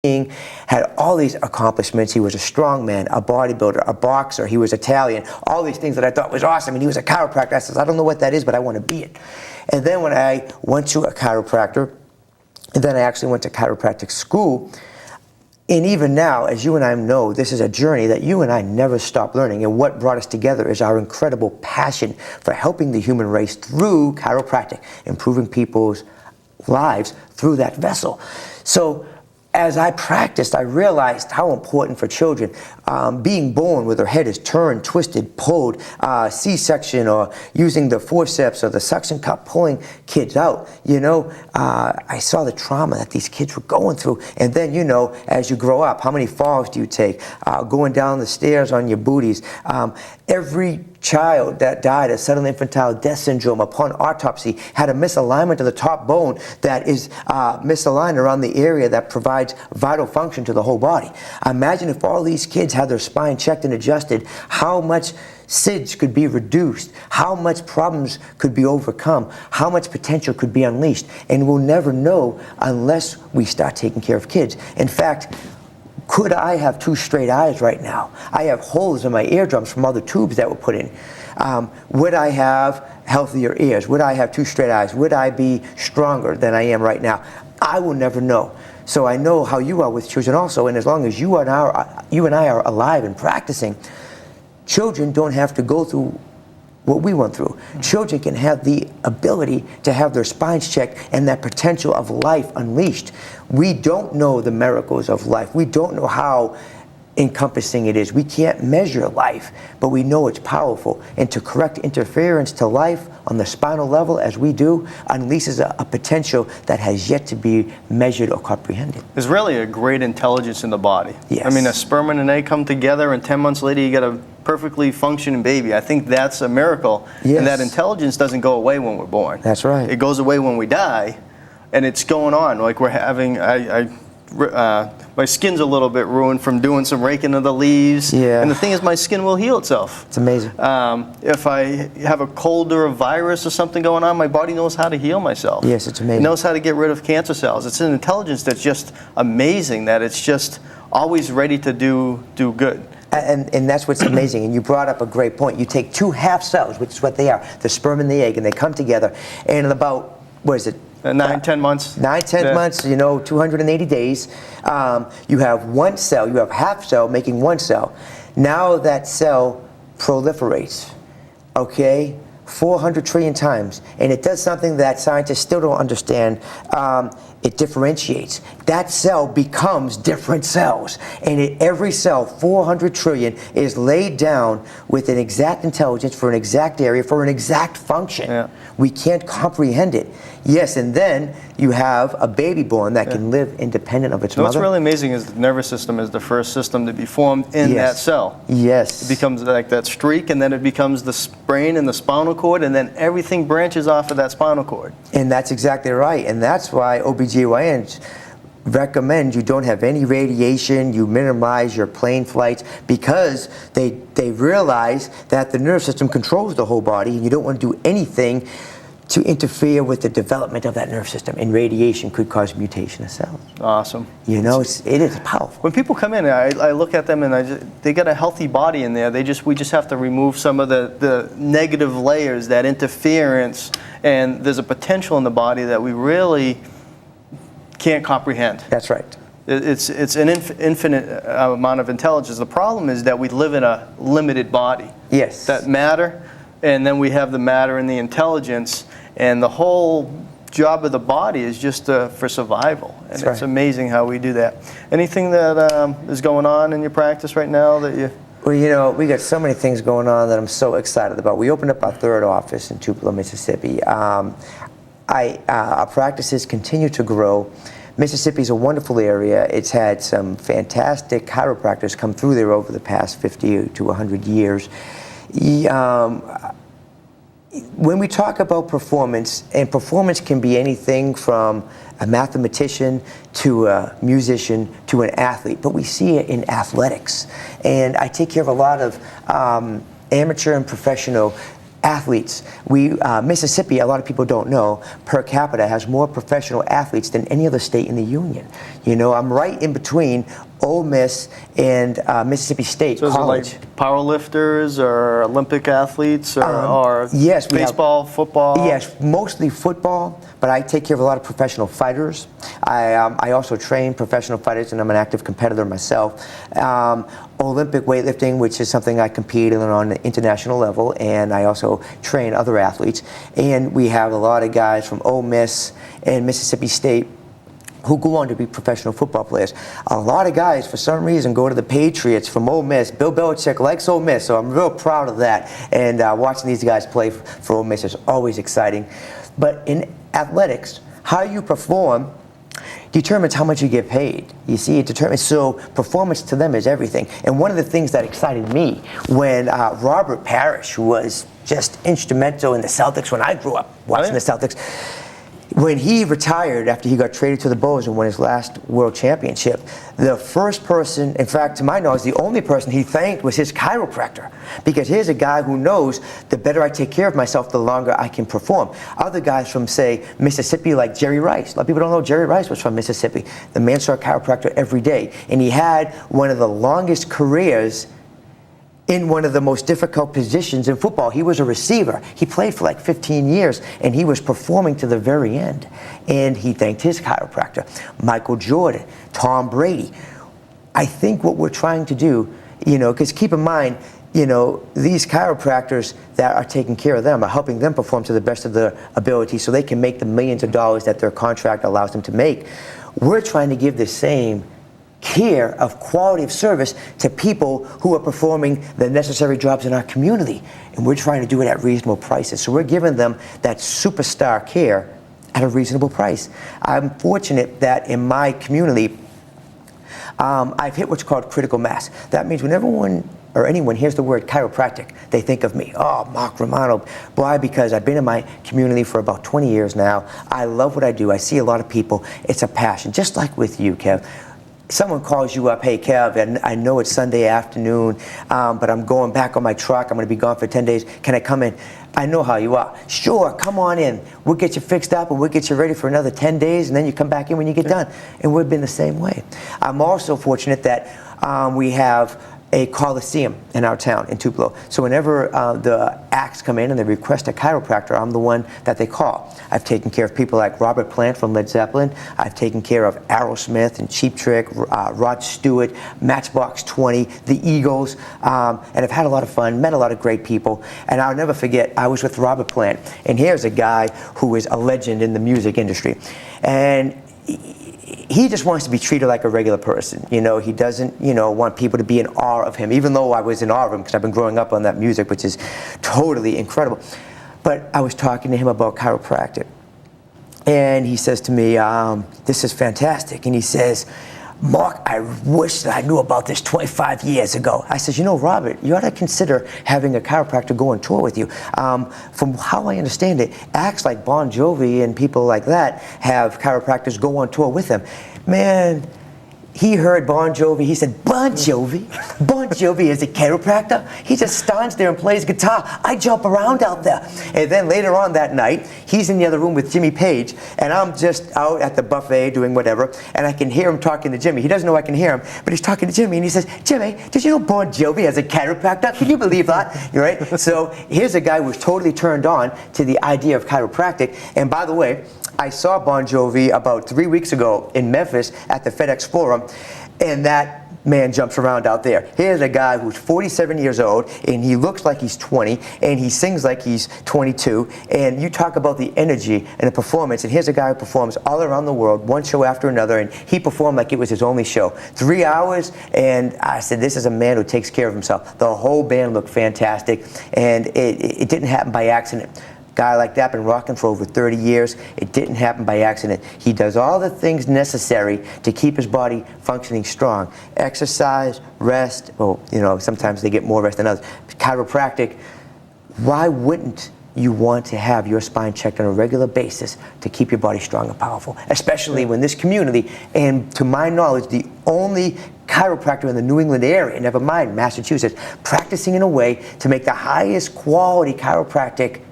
being, had all these accomplishments. He was a strongman, a bodybuilder, a boxer. He was Italian. All these things that I thought was awesome. And he was a chiropractor. I said, I don't know what that is, but I want to be it. And then when I went to a chiropractor, and then I actually went to chiropractic school. And even now, as you and I know, this is a journey that you and I never stop learning. And what brought us together is our incredible passion for helping the human race through chiropractic, improving people's lives through that vessel. So as I practiced, I realized how important for children being born with their head is turned, twisted, pulled, C-section, or using the forceps or the suction cup, pulling kids out. You know, I saw the trauma that these kids were going through. And then, you know, as you grow up, how many falls do you take? Going down the stairs on your booties. Every child that died of sudden infantile death syndrome upon autopsy had a misalignment of the top bone that is misaligned around the area that provides vital function to the whole body. Imagine if all these kids had their spine checked and adjusted, how much SIDS could be reduced, how much problems could be overcome, how much potential could be unleashed. And we'll never know unless we start taking care of kids. In fact, could I have two straight eyes right now? I have holes in my eardrums from other tubes that were put in. Would I have healthier ears? Would I have two straight eyes? Would I be stronger than I am right now? I will never know. So I know how you are with children also, and as long as you and I are alive and practicing, children don't have to go through what we went through. Children can have the ability to have their spines checked and that potential of life unleashed. We don't know the miracles of life. We don't know how encompassing it is. We can't measure life, but we know it's powerful. And to correct interference to life on the spinal level, as we do, unleashes a potential that has yet to be measured or comprehended. There's really a great intelligence in the body. Yes. I mean, a sperm and an egg come together, and 10 months later you get a perfectly functioning baby. I think that's a miracle. Yes. And that intelligence doesn't go away when we're born. That's right. It goes away when we die, and it's going on. Like we're having, my skin's a little bit ruined from doing some raking of the leaves. Yeah. And the thing is, my skin will heal itself. It's amazing. If I have a cold or a virus or something going on, my body knows how to heal myself. Yes, it's amazing. It knows how to get rid of cancer cells. It's an intelligence that's just amazing, that it's just always ready to do good. And that's what's amazing. And you brought up a great point. You take two half cells, which is what they are, the sperm and the egg, and they come together. And in about, what is it? 9-10 months. 9-10 months, you know, 280 days. You have one cell, you have half cell making one cell. Now that cell proliferates, okay, 400 trillion times. And it does something that scientists still don't understand. It differentiates. That cell becomes different cells. And every cell, 400 trillion, is laid down with an exact intelligence for an exact area, for an exact function. Yeah. We can't comprehend it. Yes, and then you have a baby born that can live independent of its mother. What's really amazing is the nervous system is the first system to be formed in that cell. Yes. It becomes like that streak, and then it becomes the brain and the spinal cord, and then everything branches off of that spinal cord. And that's exactly right. And that's why OBGYNs recommend you don't have any radiation, you minimize your plane flights, because they realize that the nervous system controls the whole body, and you don't want to do anything to interfere with the development of that nervous system. And radiation could cause mutation of cells. Awesome. You know, it is powerful. When people come in, I look at them, and they got a healthy body in there. We just have to remove some of the negative layers, that interference, and there's a potential in the body that we really can't comprehend. That's right. It's an infinite amount of intelligence. The problem is that we live in a limited body. Yes. That matter, and then we have the matter and the intelligence, and the whole job of the body is just for survival. And That's it's right. amazing how we do that. Anything that is going on in your practice right now that you... Well, you know, we got so many things going on that I'm so excited about. We opened up our third office in Tupelo, Mississippi. Our practices continue to grow. Mississippi is a wonderful area. It's had some fantastic chiropractors come through there over the past 50 to 100 years. When we talk about performance, and performance can be anything from a mathematician to a musician to an athlete, but we see it in athletics. And I take care of a lot of amateur and professional athletes. Mississippi, a lot of people don't know, per capita has more professional athletes than any other state in the union. You know, I'm right in between Ole Miss and Mississippi State So College. is it like powerlifters or Olympic athletes or yes, baseball, football? Yes, mostly football, but I take care of a lot of professional fighters. I also train professional fighters, and I'm an active competitor myself. Olympic weightlifting, which is something I compete in on an international level, and I also train other athletes. And we have a lot of guys from Ole Miss and Mississippi State who go on to be professional football players. A lot of guys, for some reason, go to the Patriots from Ole Miss. Bill Belichick likes Ole Miss, so I'm real proud of that. And watching these guys play for Ole Miss is always exciting. But in athletics, how you perform determines how much you get paid. You see, it determines, so performance to them is everything. And one of the things that excited me when Robert Parrish, who was just instrumental in the Celtics when I grew up watching the Celtics, when he retired after he got traded to the Bulls and won his last world championship, the first person, in fact, to my knowledge, the only person he thanked was his chiropractor. Because here's a guy who knows the better I take care of myself, the longer I can perform. Other guys from, say, Mississippi, like Jerry Rice. A lot of people don't know Jerry Rice was from Mississippi. The man saw a chiropractor every day. And he had one of the longest careers in one of the most difficult positions in football. He was a receiver. He played for like 15 years, and he was performing to the very end. And he thanked his chiropractor. Michael Jordan, Tom Brady. I think what we're trying to do, you know, because keep in mind, you know, these chiropractors that are taking care of them are helping them perform to the best of their ability so they can make the millions of dollars that their contract allows them to make. We're trying to give the same care of quality of service to people who are performing the necessary jobs in our community, and we're trying to do it at reasonable prices. So we're giving them that superstar care at a reasonable price. I'm fortunate that in my community I've hit what's called critical mass. That means when everyone or anyone hears the word chiropractic, they think of me. Oh, Mark Romano. Why? Because I've been in my community for about 20 years now. I love what I do. I see a lot of people. It's a passion, just like with you, Kev. Someone calls you up, hey, Kev, and I know it's Sunday afternoon, but I'm going back on my truck. I'm going to be gone for 10 days. Can I come in? I know how you are. Sure, come on in. We'll get you fixed up and we'll get you ready for another 10 days, and then you come back in when you get done. And we've been the same way. I'm also fortunate that we have a coliseum in our town, in Tupelo. So whenever the acts come in and they request a chiropractor, I'm the one that they call. I've taken care of people like Robert Plant from Led Zeppelin. I've taken care of Aerosmith and Cheap Trick, Rod Stewart, Matchbox 20, the Eagles, and I've had a lot of fun, met a lot of great people. And I'll never forget, I was with Robert Plant, and here's a guy who is a legend in the music industry. And he just wants to be treated like a regular person. You know, he doesn't, you know, want people to be in awe of him, even though I was in awe of him because I've been growing up on that music, which is totally incredible. But I was talking to him about chiropractic. And he says to me, this is fantastic. And he says, Mark, I wish that I knew about this 25 years ago. I said, you know, Robert, you ought to consider having a chiropractor go on tour with you. From how I understand it, acts like Bon Jovi and people like that have chiropractors go on tour with them. Man, he heard Bon Jovi. He said, Bon Jovi? Bon Jovi is a chiropractor? He just stands there and plays guitar. I jump around out there. And then later on that night, he's in the other room with Jimmy Page, and I'm just out at the buffet doing whatever, and I can hear him talking to Jimmy. He doesn't know I can hear him, but he's talking to Jimmy, and he says, Jimmy, did you know Bon Jovi has a chiropractor? Can you believe that? You're right? So here's a guy who was totally turned on to the idea of chiropractic. And by the way, I saw Bon Jovi about 3 weeks ago in Memphis at the FedEx Forum, and that man jumps around out there. Here's a guy who's 47 years old, and he looks like he's 20, and he sings like he's 22, and you talk about the energy and the performance, and here's a guy who performs all around the world, one show after another, and he performed like it was his only show. 3 hours, and I said, this is a man who takes care of himself. The whole band looked fantastic, and it didn't happen by accident. Guy like that been rocking for over 30 years. It didn't happen by accident. He does all the things necessary to keep his body functioning strong. Exercise, rest. Well, you know, sometimes they get more rest than others. Chiropractic. Why wouldn't you want to have your spine checked on a regular basis to keep your body strong and powerful? Especially when this community, and to my knowledge, the only chiropractor in the New England area, never mind Massachusetts, practicing in a way to make the highest quality chiropractic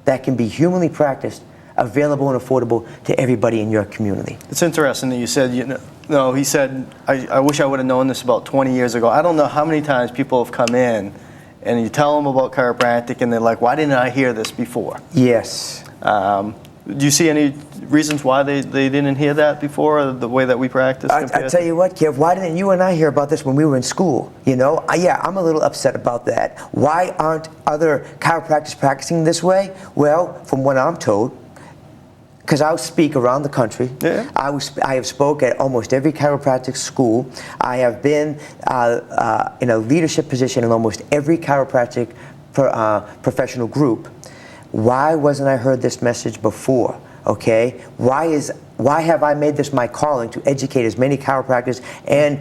that can be humanly practiced available and affordable to everybody in your community. It's interesting that you said, no, he said, I wish I would have known this about 20 years ago. I don't know how many times people have come in and you tell them about chiropractic and they're like, why didn't I hear this before? Yes. Do you see any reasons why they didn't hear that before, or the way that we practice? I tell you what, Kev, why didn't you and I hear about this when we were in school? You know, yeah, I'm a little upset about that. Why aren't other chiropractors practicing this way? Well, from what I'm told, because I speak around the country. Yeah. I have spoke at almost every chiropractic school. I have been in a leadership position in almost every chiropractic professional group. Why wasn't I heard this message before? Okay, why have I made this my calling to educate as many chiropractors and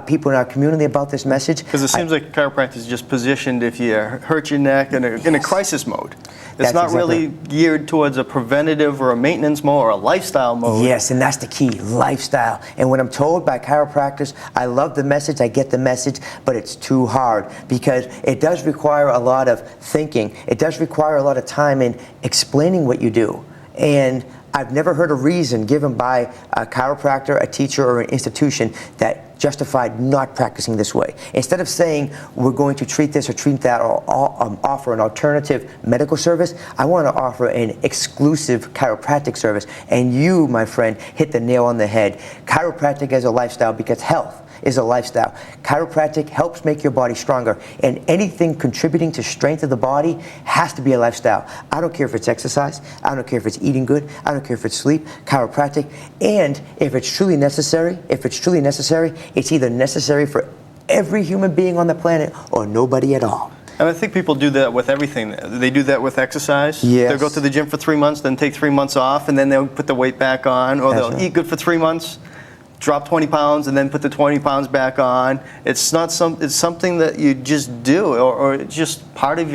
people in our community about this message? Because it seems like chiropractic is just positioned if you hurt your neck in a crisis mode. It's That's not exactly really geared towards a preventative or a maintenance mode or a lifestyle mode. Yes, and that's the key, lifestyle. And when I'm told by chiropractors, I love the message, I get the message, but it's too hard because it does require a lot of thinking. It does require a lot of time in explaining what you do. And I've never heard a reason given by a chiropractor, a teacher, or an institution that justified not practicing this way. Instead of saying we're going to treat this or treat that or offer an alternative medical service, I want to offer an exclusive chiropractic service. And you, my friend, hit the nail on the head. Chiropractic as a lifestyle, because health is a lifestyle. Chiropractic helps make your body stronger, and anything contributing to strength of the body has to be a lifestyle. I don't care if it's exercise, I don't care if it's eating good, I don't care if it's sleep, chiropractic, and if it's truly necessary, it's either necessary for every human being on the planet or nobody at all. And I think people do that with everything. They do that with exercise. Yes. They'll go to the gym for 3 months, then take 3 months off, and then they'll put the weight back on, or they'll eat good for 3 months, drop 20 pounds, and then put the 20 pounds back on. It's not it's something that you just do, or it's just part of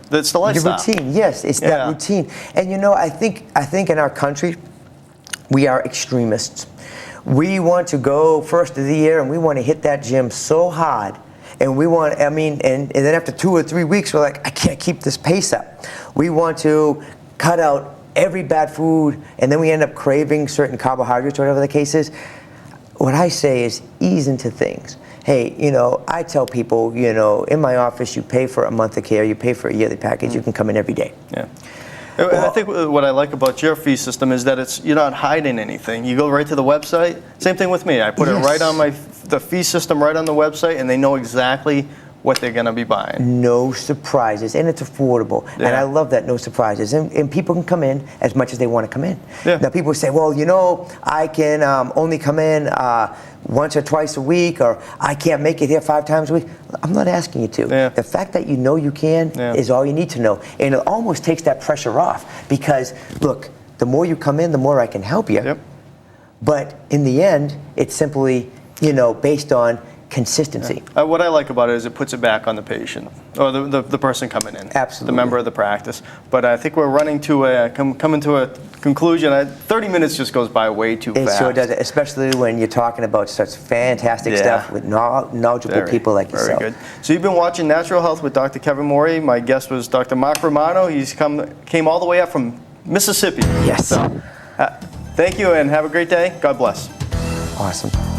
that's the lifestyle. Your routine, yes, it's that routine. And you know, I think in our country, we are extremists. We want to go first of the year and we want to hit that gym so hard. And we want, and then after 2 or 3 weeks, we're like, I can't keep this pace up. We want to cut out every bad food, and then we end up craving certain carbohydrates, or whatever the case is. What I say is ease into things. Hey, you know, I tell people, you know, in my office, you pay for a month of care, you pay for a yearly package, you can come in every day. Yeah. Well, I think what I like about your fee system is that you're not hiding anything. You go right to the website. Same thing with me. I put it right on the fee system right on the website, and they know exactly what they're going to be buying. No surprises, and it's affordable. Yeah. And I love that, no surprises. And people can come in as much as they want to come in. Yeah. Now people say, well, you know, I can only come in once or twice a week, or I can't make it here 5 times a week. I'm not asking you to. Yeah. The fact that you know you can is all you need to know. And it almost takes that pressure off, because look, the more you come in, the more I can help you. Yep. But in the end, it's simply, you know, based on consistency. Yeah. What I like about it is it puts it back on the patient, or the person coming in. Absolutely. The member of the practice. But I think we're running to coming to a conclusion. 30 minutes just goes by way too fast. It sure does, especially when you're talking about such fantastic stuff with knowledgeable people like yourself. Very good. So you've been watching Natural Health with Dr. Kevin Morey. My guest was Dr. Mark Romano. He's came all the way up from Mississippi. Yes. So, thank you and have a great day. God bless. Awesome.